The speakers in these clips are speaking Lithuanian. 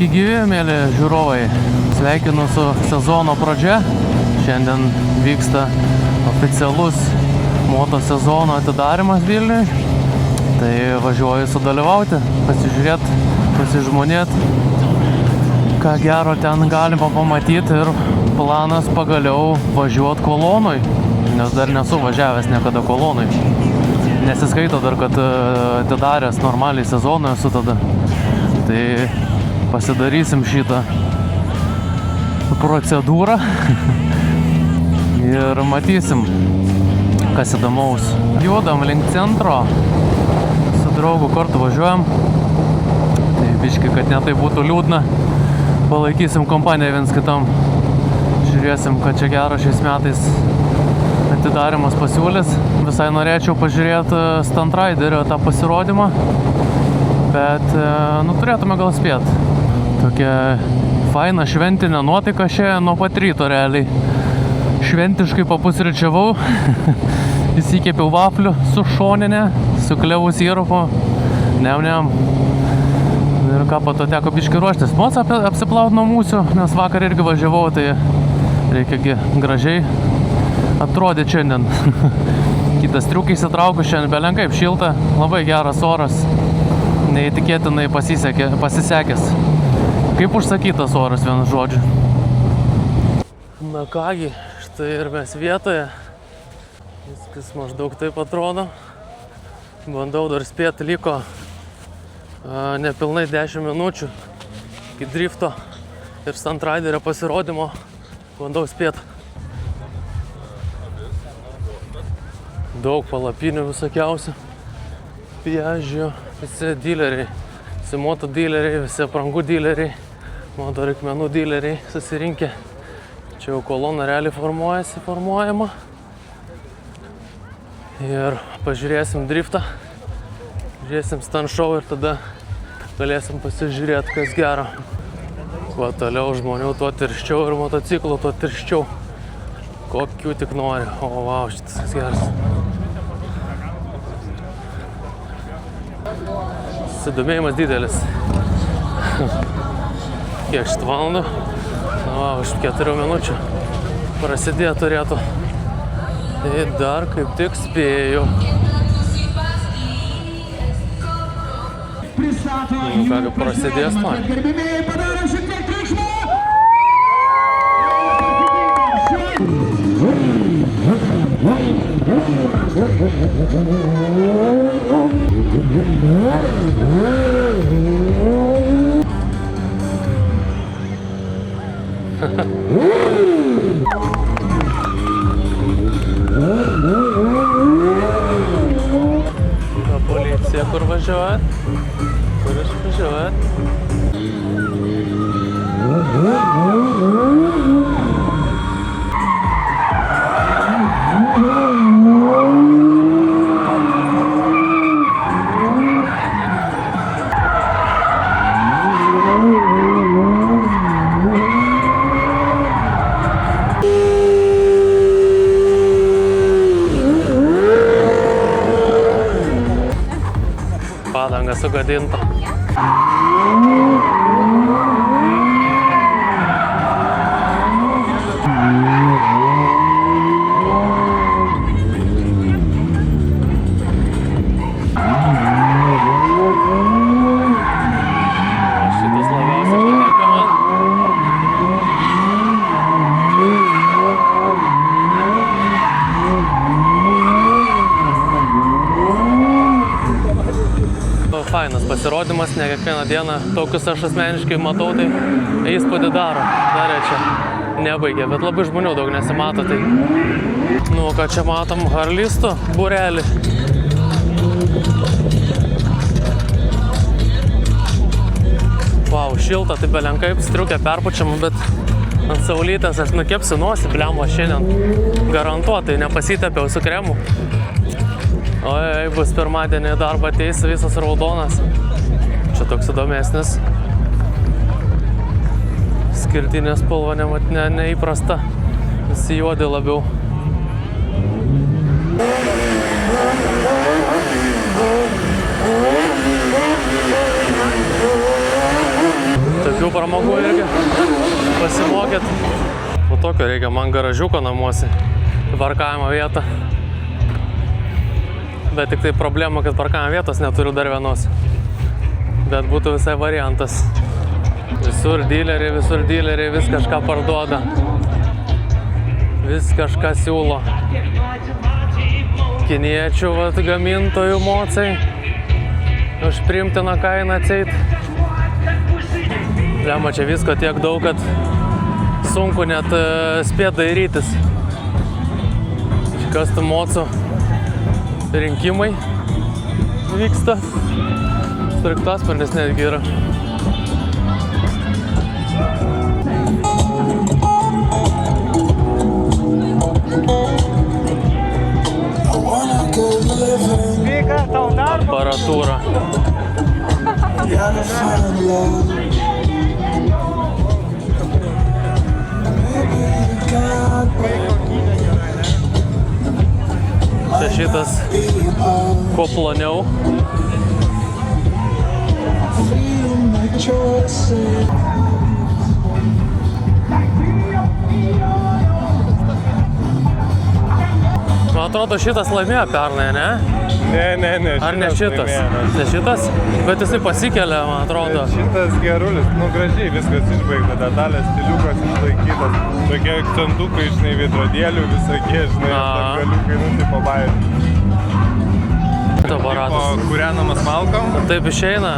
Sveiki gyvi, mėly žiūrovai. Sveikinu su sezono pradžia. Šiandien vyksta oficialus moto sezono atidarimas Vilniui. Tai važiuoju sudalyvauti, pasižiūrėti, pasižmonėti, ką gero ten galima pamatyti, ir planas pagaliau važiuoti Kolonui, nes dar nesu važiavęs niekada Kolonui. Nesiskaito dar, kad atidaręs normaliai sezoną esu tada. Tai pasidarysim šitą procedūrą ir matysim, kas įdomaus. Judam link centro, su draugu kartu važiuojam. Tai biški, kad ne tai būtų liūdna, palaikysim kompaniją viens kitam. Žiūrėsim, kad čia gero šiais metais atidarimas pasiūlys. Visai norėčiau pažiūrėti Stunt Riderio tą pasirodymą, bet turėtume gal spėt. Tokia faina šventinė nuotaika šiandien nuo pat ryto realiai. Šventiškai papusryčiavau, įsikepiau vaflių su šoninė, su klevų sirupu. Nem. Ir ką po to teko biški ruoštis. Moc apsiplaut nuo mūsų, nes vakar irgi važiavau, tai reikia gražiai atrodyti šiandien. Kitas triukai įsitraukiu šiandien, belenkaip šilta, labai geras oras, neįtikėtinai pasisekęs. Kaip užsakytas oras, vienu žodžiu. Na kągi, štai ir mes vietoje. Viskas maždaug taip atrodo. Bandau dar spėti, liko nepilnai 10 minučių iki drifto ir Stunt Riderio pasirodymo. Bandau spėti. Daug palapinių visokiausių. Piažio, visi dileriai, visi moto dileriai, visi aprangų dileriai, moto reikmenų dileriai susirinkę. Čia jau kolona realiai formuojama. Ir pažiūrėsim driftą, žiūrėsim stunt show ir tada galėsim pasižiūrėti, kas gero. Kuo toliau žmonių, tuo tirščiau, ir motociklų tuo tirščiau. Kokių tik nori. O, vau, šitas geras. Susidomėjimas didelis. Kiek šitą valandą? Na, už 4 minučių prasidėjo turėtų. Tai dar kaip tik spėju. Ką prasidės man? Policija kur važiuojat? Kur jūs važiuojat? Padanga sugadinta. Šitas labiausiai patinka man. Fainas pasirodymas, ne kiekvieną dieną tokius aš asmeniškai matau, tai įspūdį daro. Dar čia nebaigė, bet labai žmonių daug nesimato. Tai ką čia matom, harlistų būrelį. Vau, šilta, tai belenkaip striukę perpučiam, bet ant saulytės aš nukepsiu nosį, blemo, šiandien garantuotai nepasitepiau su kremu. Oi, bus pirmadienį darbą ateis visas raudonas. Čia toks įdomesnis. Skirtinė spalva neįprasta. Visi juodi labiau. Tokių įvairių pramogų irgi pasimokyt. Po tokio reikia man garažiuko namuose, parkavimo vietą. Bet tik tai problema, kad parkavimo vietos neturiu dar vienos. Bet būtų visai variantas. Visur dyleriai vis kažką parduoda. Vis kažką siūlo. Kiniečių gamintojų mocai. Už priimtiną kainą atseit. Lema, čia visko tiek daug, kad sunku net spėt dairytis. Kas tų mocų rinkimai vyksta. Sraigtasparnis netgi yra. Aparatūra. Čia šitas kuo ploniau. Man atrodo, šitas laimėjo pernai, ne? Ne. Ar ne šitas? Ne šitas? Bet jisai pasikelia, man atrodo. Šitas gerulis, gražiai viskas išbaigta, detalės, stiliukas išlaikytas. Tokie akcentukai, žinai, veidrodėlių visokie, žinai, galiukai, tipo bairiai. Aparatas. Kūrenamas malkom? Taip išeina.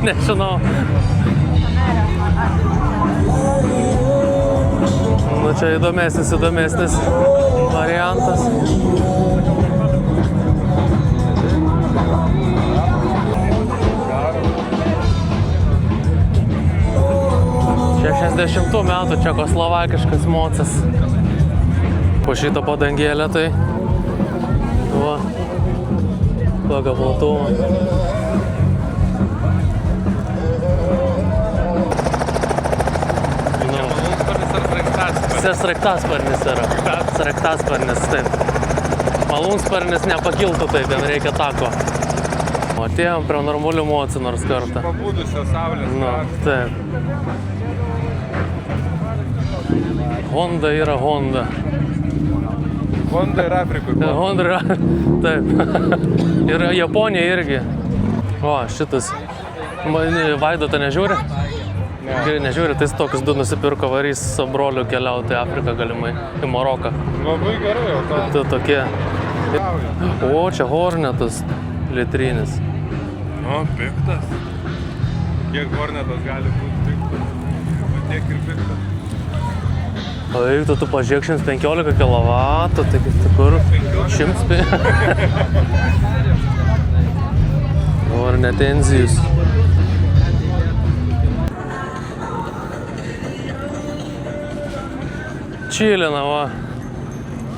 Nežinau. Nu čia įdomesnis variantas. Šešiasdešimtų metų čekoslovakiškas mocas. Po šitą padangėlę tai va, tokio platumo. Sraigtasparnis yra. Sraigtasparnis, taip. Malūnsparnis nepakiltų, tai ten reikia tako. O atėjom prie normalių mocų nors kartą. Pabudusio saulės. Nu, taip. Honda yra Honda. Honda ir Afrikui. Honda yra, taip. Ir Japonija irgi. O, šitas. Vaidotą nežiūri? Ne. Nežiūri, tai tokius du nusipirko, varys su broliu keliauti į Afriką galimai, į Maroką. Labai gerai jau to. Tai tokie. O, čia Hornetas litrinis. O, piktas. Kiek Hornetas gali būti piktas? O tiek ir piktas. O jeigu tu pažiūrėk 115 kW, tai kur 100. Hornetenzijus. Čilina, va.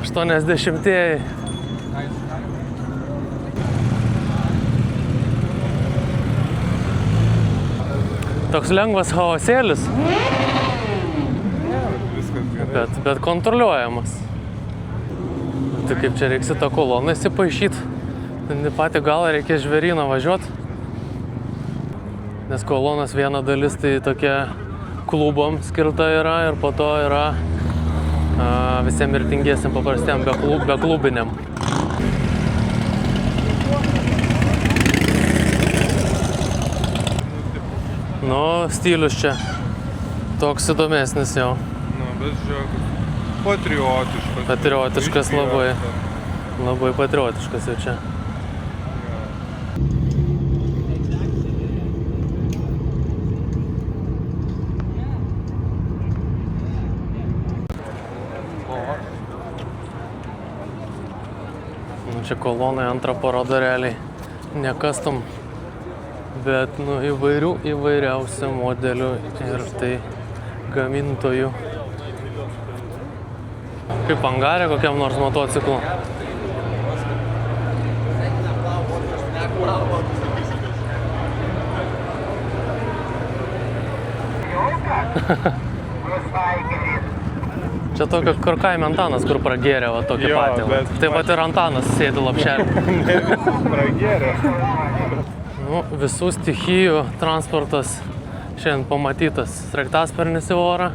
80-ieji. Toks lengvas chaosėlis. Bet kontroliuojamas. Tai kaip čia reiks į tą koloną įsipaišyt. Patį galą reikia žvėryną važiuot. Nes kolonas viena dalis tai tokia klubom skirta yra ir po to yra visiems mirtingiesiam paprastiem beklubiniam. Nu, stilius čia toks įdomesnis jau. Nu, bet žiūrėk, patriotiškas. Patriotiškas labai. Labai patriotiškas jau čia. Čia kolonai antrą parodą realiai nekastom, bet įvairiausių modelių ir tai gamintojų. Kaip angarė kokiam nors motociklu. Čia tokio, kur kaime Antanas, kur pragėrė, va, tokį patį. Tai va ir Antanas sėdi lapšelį. Ne visus pragėrė. Nu, visų stichijų transportas Šiandien pamatytas sraigtasparnis į orą,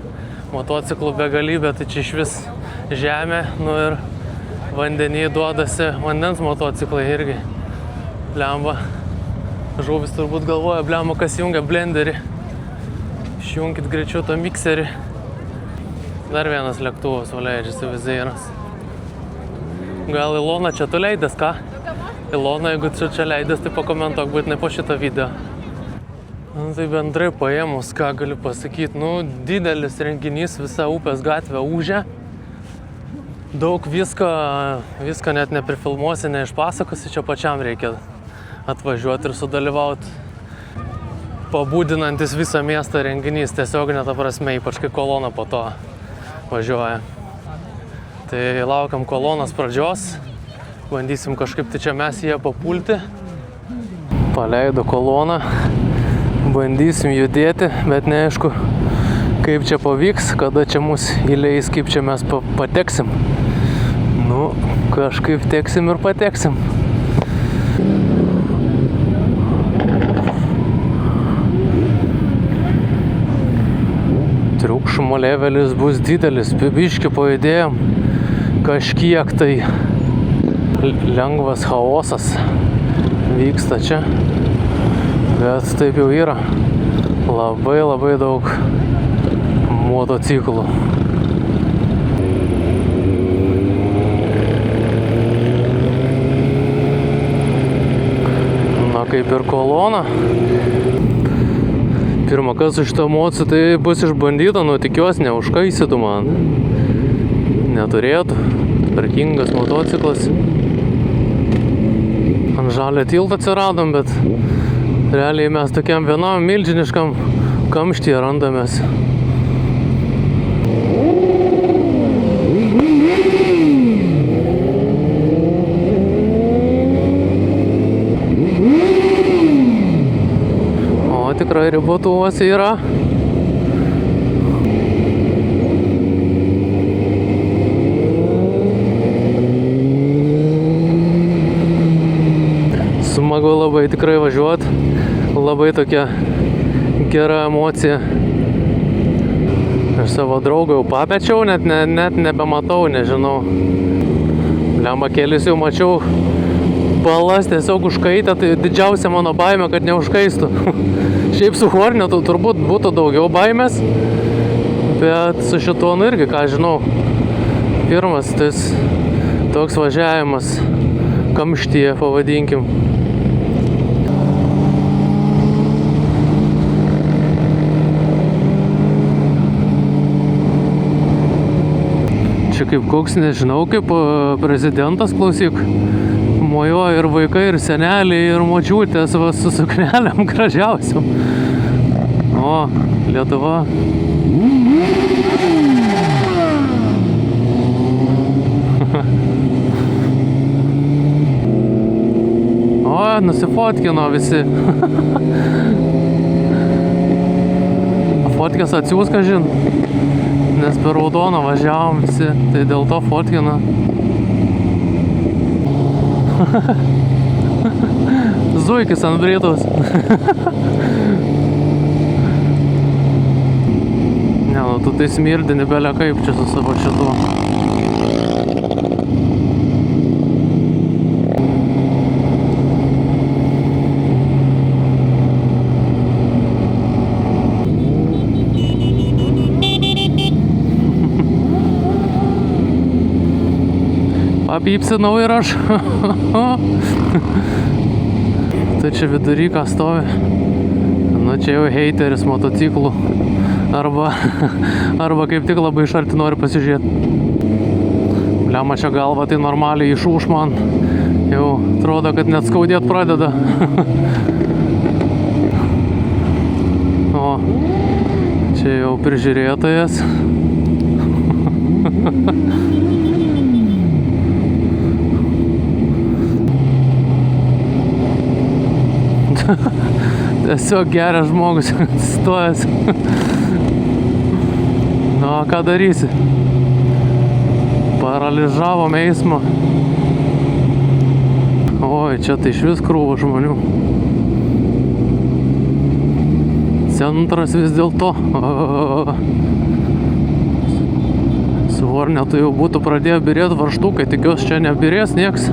motociklų begalybė, tai čia iš vis žemė, nu ir vandenį duodasi vandens motociklai irgi. Blemba, žuvis turbūt galvoja, blemba, kas jungia blenderį. Išjunkit greičiau tą mikserį. Dar vienas lėktuvas leidžiasi Vizeiras. Gal Ilona čia tu leidęs, ką? Ilona, jeigu tu čia leidęs, tai pakomentuok būtinai po šitą video. Nu, tai bendrai paėmus, ką galiu pasakyti, nu, didelis renginys, visa upės gatvė ūžia. Daug viską net neprifilmuosi, neišpasakosi, čia pačiam reikia atvažiuoti ir sudalyvauti. Pabudinantis visą miestą renginys, tiesiog net ta prasme, ypač kai kolona po to važiuoja. Tai laukiam kolonos pradžios, bandysim kažkaip tai čia mes jie papulti. Paleido koloną. Bandysim judėti, bet neaišku, kaip čia pavyks, kada čia mus įleis, kaip čia mes pateksim. Nu, kažkaip teksim ir pateksim. Triukšmo levelis bus didelis, biškį pajudėjom, kažkiek tai lengvas chaosas vyksta čia. Bet taip jau yra. Labai daug motociklų. Na, kaip ir kolona. Pirmą kas iš to emocijų, tai bus išbandyta, nu tikiuosi, neužkaisytų man. Neturėtų. Tvarkingas motociklas. Ant žalio tilto atsiradom, bet realiai mes tokiam vienam milžiniškam kamštyje randamės. O tikrai ribotuvas yra. Smagu labai tikrai važiuoti. Labai tokia gera emocija. Aš savo draugą jau pamečiau, net nebematau, nežinau. Lemba kelis jau mačiau, balas tiesiog užkaitę, tai didžiausia mano baimė, kad neužkaistų. Šiaip su Hornetu turbūt būtų daugiau baimės, bet su šituo irgi, ką žinau, pirmas tas toks važiavimas kamštyje, pavadinkim. Čia kaip koks, nežinau, kaip prezidentas, klausyk, mojuoja ir vaikai, ir seneliai, ir močiutės va, su suknelėm gražiausiam. O, Lietuva. O, nusifotkino visi. Fotkės atsiūs, kažin. Nes per raudoną važiavom visi, tai dėl to fotkina. Zuikis ant brytos. Ne, nu tu tai smirdini belia kaip čia su savo šitu. Papypsinau ir aš. Tai čia vidury ką stovi. Nu čia jau heiteris motociklų. Arba kaip tik labai iš arti nori pasižiūrėti. Bliama čia galva tai normaliai išūš man. Jau atrodo, kad net skaudėt pradeda. O, čia jau prižiūrėtojas. Tiesiog geras žmogus stojęs. Nu, ką darysi? Paralyžavom eismą. Oi, čia tai iš vis krūvo žmonių. centras vis dėlto. Su Hornetu jau būtų pradėję birėti varžtukai, tikiuosi čia nebirės nieks.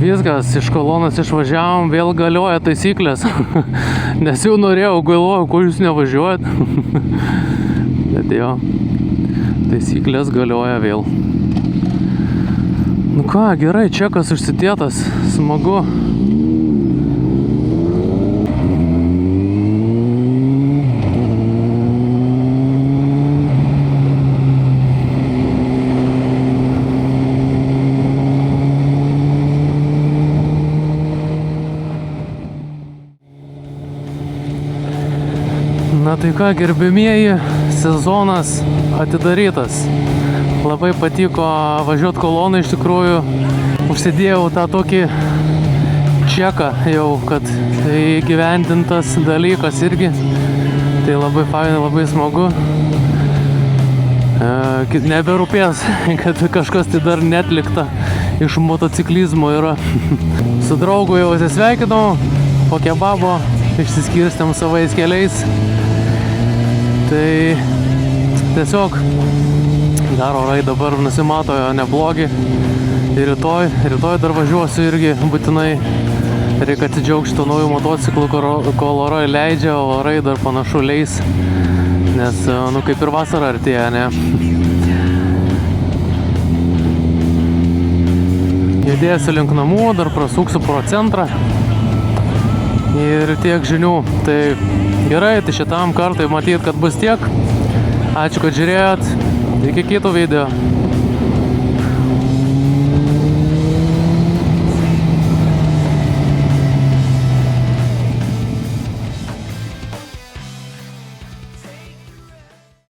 Viskas, iš kolonos išvažiavom, vėl galioja taisyklės. Nes jau norėjau, galvojau, ko jūs nevažiuojat. Bet jo, taisyklės galioja vėl. Nu ką, gerai, čekas užsitėtas, smagu. Na tai ką, gerbimieji, sezonas atidarytas. Labai patiko važiuoti koloną, iš tikrųjų. Užsidėjau tą tokį čeką jau, kad įgyvendintas dalykas irgi. Tai labai fainai, labai smagu. Neberūpės, kad kažkas tai dar netlikta iš motociklizmo yra. Su draugu jau atsisveikinau, po kebabo išsiskirstėm savais keliais. Tai tiesiog dar orai dabar nusimato neblogi. Ir rytoj dar važiuosiu irgi būtinai. Reikia atsidžiaugti šito naujų motociklų, kol orai leidžia, o orai dar panašu leis. Nes, nu, kaip ir vasara artėja, ne? Judėsiu link namų, dar prasuksiu pro centrą. Ir tiek žinių. Tai gerai, tai šitam kartui matyt, kad bus tiek. Ačiū, kad žiūrėjot. Iki kitų video.